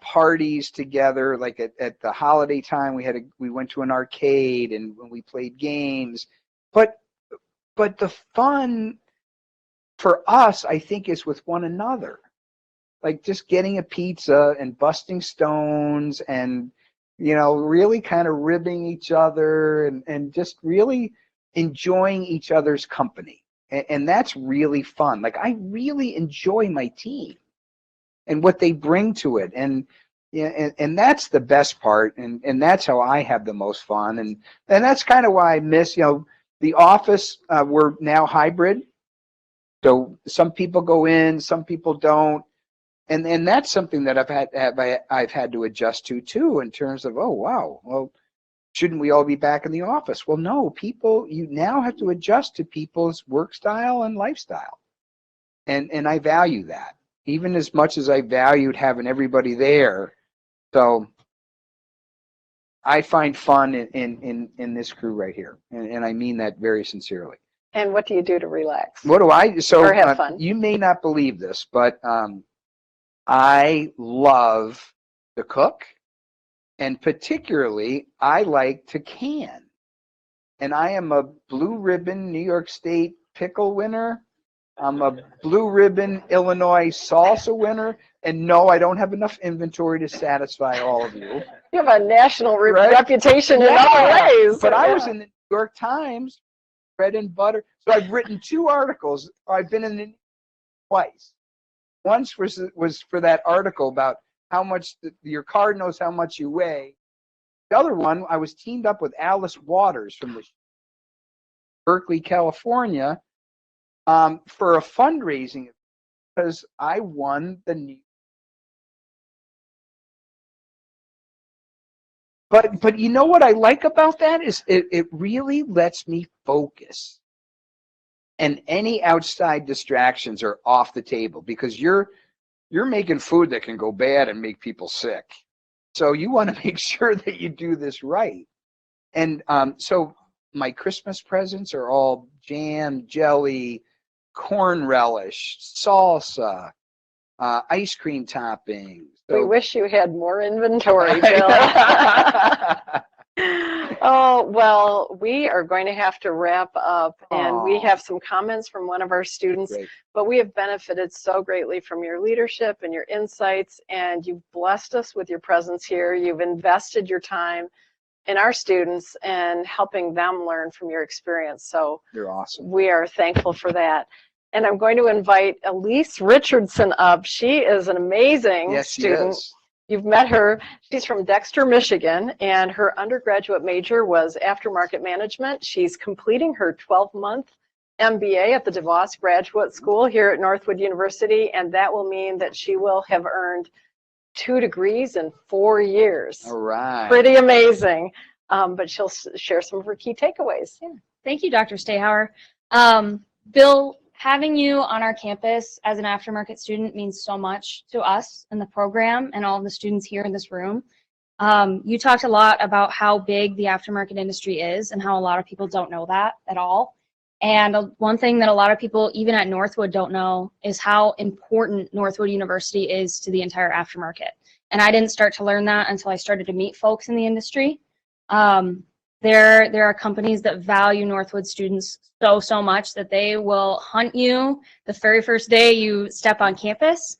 parties together. Like at the holiday time, we went to an arcade and we played games. But the fun for us, I think, is with one another. Like just getting a pizza and busting stones and, you know, really kind of ribbing each other and just really enjoying each other's company. And that's really fun. Like I really enjoy my team and what they bring to it. And yeah, and that's the best part. And that's how I have the most fun. And that's kind of why I miss, you know, the office. We're now hybrid. So some people go in, some people don't. And that's something that I've had to adjust to too, in terms of, oh wow, well, shouldn't we all be back in the office? Well, no, people, you now have to adjust to people's work style and lifestyle, and I value that even as much as I valued having everybody there. So I find fun in this crew right here, and I mean that very sincerely.
And what do you do to relax?
What do I? So
or have fun?
You may not believe this, but I love to cook, and particularly I like to can. And I am a blue ribbon New York State pickle winner. I'm a blue ribbon Illinois salsa winner. And no, I don't have enough inventory to satisfy all of you.
You have a national
Right?
reputation in
Yeah.
other ways.
But I was in the New York Times, bread and butter. So I've written 2 articles. I've been in it twice. Once was for that article about how much your car knows how much you weigh. The other one, I was teamed up with Alice Waters from Berkeley, California, for a fundraising because I won the new. But you know what I like about that is it really lets me focus. And any outside distractions are off the table because you're making food that can go bad and make people sick. So you want to make sure that you do this right. And so my Christmas presents are all jam, jelly, corn relish, salsa, ice cream toppings. So,
we wish you had more inventory, Bill. Oh, well, we are going to have to wrap up, and we have some comments from one of our students,
Great.
but we have benefited so greatly from your leadership and your insights, and you've blessed us with your presence here. You've invested your time in our students and helping them learn from your experience. So
You're awesome.
we are thankful for that. And I'm going to invite Elise Richardson up. She is an amazing student.
She is.
You've met her. She's from Dexter, Michigan, and her undergraduate major was aftermarket management. She's completing her 12-month MBA at the DeVos Graduate School here at Northwood University, and that will mean that she will have earned 2 degrees in 4 years.
All right.
Pretty amazing. But she'll share some of her key takeaways.
Yeah. Thank you, Dr. Stayhauer. Bill, having you on our campus as an aftermarket student means so much to us and the program and all of the students here in this room. You talked a lot about how big the aftermarket industry is and how a lot of people don't know that at all. And one thing that a lot of people, even at Northwood, don't know is how important Northwood University is to the entire aftermarket. And I didn't start to learn that until I started to meet folks in the industry. There are companies that value Northwood students so much that they will hunt you the very first day you step on campus.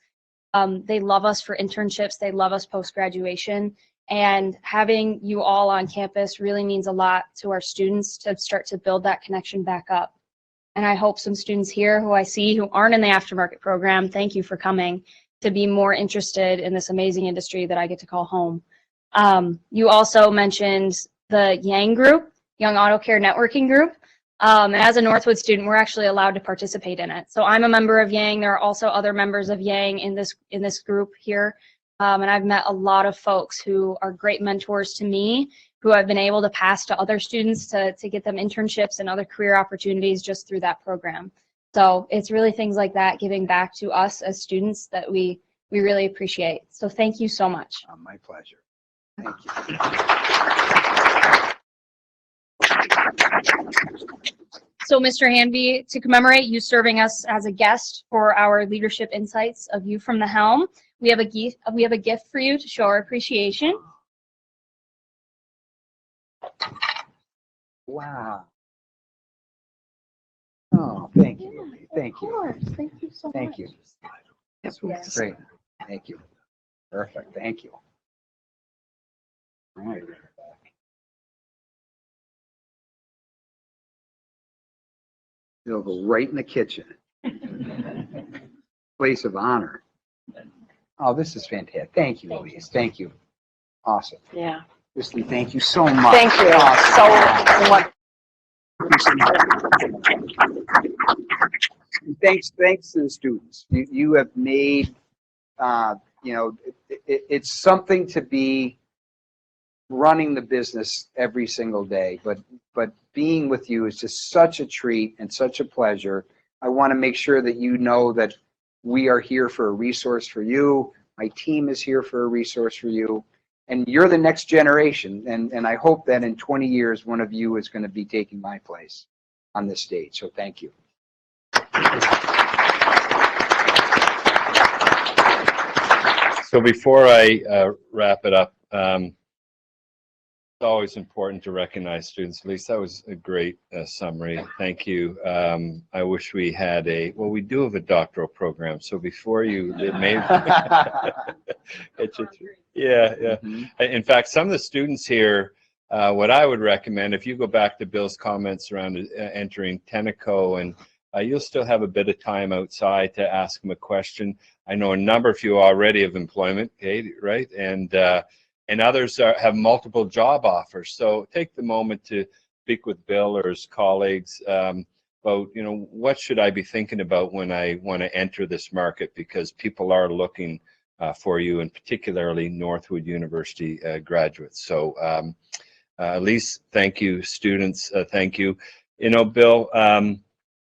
They love us for internships. They love us post-graduation. And having you all on campus really means a lot to our students to start to build that connection back up. And I hope some students here who I see who aren't in the aftermarket program, thank you for coming, to be more interested in this amazing industry that I get to call home. You also mentioned the Yang group, Young Auto Care Networking Group. And as a Northwood student, we're actually allowed to participate in it. So I'm a member of Yang. There are also other members of Yang in this group here. And I've met a lot of folks who are great mentors to me, who I've been able to pass to other students to get them internships and other career opportunities just through that program. So it's really things like that, giving back to us as students, that we really appreciate. So thank you so much.
My pleasure. Thank you.
So Mr. Hanvey, to commemorate you serving us as a guest for our leadership insights of you from the Helm, we have a gift for you to show our appreciation.
Wow. Oh, thank you. Thank you.
Of course. Thank you so much.
Thank you. That's great. Thank you. Perfect. Thank you. All right. It'll go right in the kitchen. Place of honor. Oh, this is fantastic. Thank you, Elise. Thank you. Awesome.
Yeah.
Kristen, thank you so much.
Thank you so much.
Thanks to the students. You have made, it's something to be running the business every single day, but being with you is just such a treat and such a pleasure. I want to make sure that you know that we are here for a resource for you. My team is here for a resource for you. And you're the next generation. And I hope that in 20 years, one of you is going to be taking my place on this stage. So thank you.
So before I wrap it up, it's always important to recognize students. At least that was a great summary. Thank you. I wish we had we do have a doctoral program. So before yeah. In fact, some of the students here, what I would recommend, if you go back to Bill's comments around entering Tenneco, and you'll still have a bit of time outside to ask them a question. I know a number of you already have employment, Kate, right? And others have multiple job offers. So take the moment to speak with Bill or his colleagues about, what should I be thinking about when I want to enter this market, because people are looking for you, and particularly Northwood University graduates. So Elise, thank you. Students, thank you. Bill,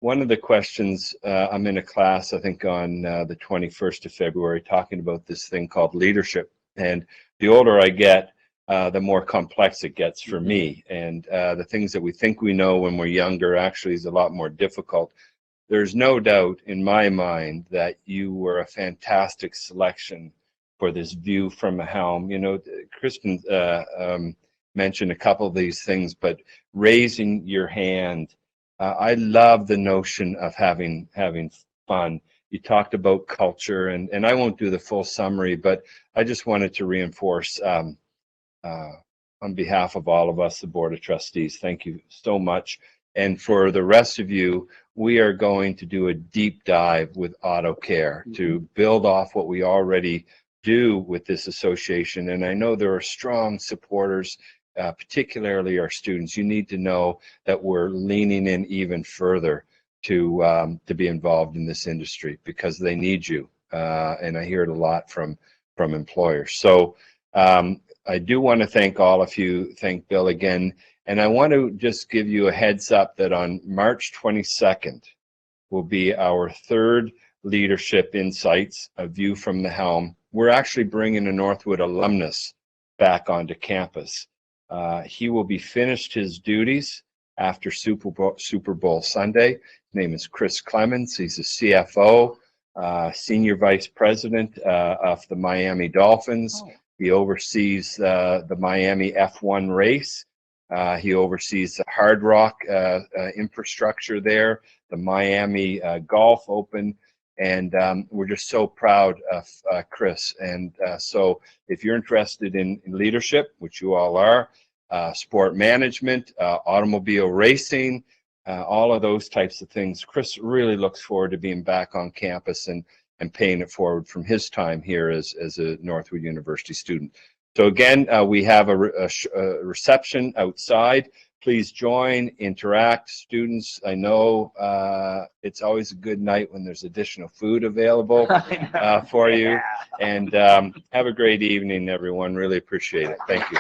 one of the questions, I'm in a class, I think on the 21st of February, talking about this thing called leadership. And the older I get, the more complex it gets for me. And the things that we think we know when we're younger actually is a lot more difficult. There's no doubt in my mind that you were a fantastic selection for this view from a Helm. Kristen mentioned a couple of these things, but raising your hand, I love the notion of having fun. You talked about culture, and I won't do the full summary, but I just wanted to reinforce on behalf of all of us, the Board of Trustees, thank you so much. And for the rest of you, we are going to do a deep dive with Auto Care to build off what we already do with this association. And I know there are strong supporters, particularly our students. You need to know that we're leaning in even further to be involved in this industry because they need you, and I hear it a lot from employers. So I do want to thank all of you. Thank Bill again, and I want to just give you a heads up that on March 22nd will be our third Leadership Insights, A View from the Helm. We're actually bringing a Northwood alumnus back onto campus. He will be finished his duties after Super Bowl Sunday. His name is Chris Clemens. He's a CFO, Senior Vice President of the Miami Dolphins. He oversees the Miami F1 race. He oversees the Hard Rock infrastructure there, the Miami Golf Open, and we're just so proud of Chris. And so if you're interested in leadership, which you all are, sport management, automobile racing, all of those types of things, Chris really looks forward to being back on campus and paying it forward from his time here as a Northwood University student. So again, we have a reception outside. Please join, interact. Students, I know it's always a good night when there's additional food available for you. And have a great evening, everyone. Really appreciate it. Thank you.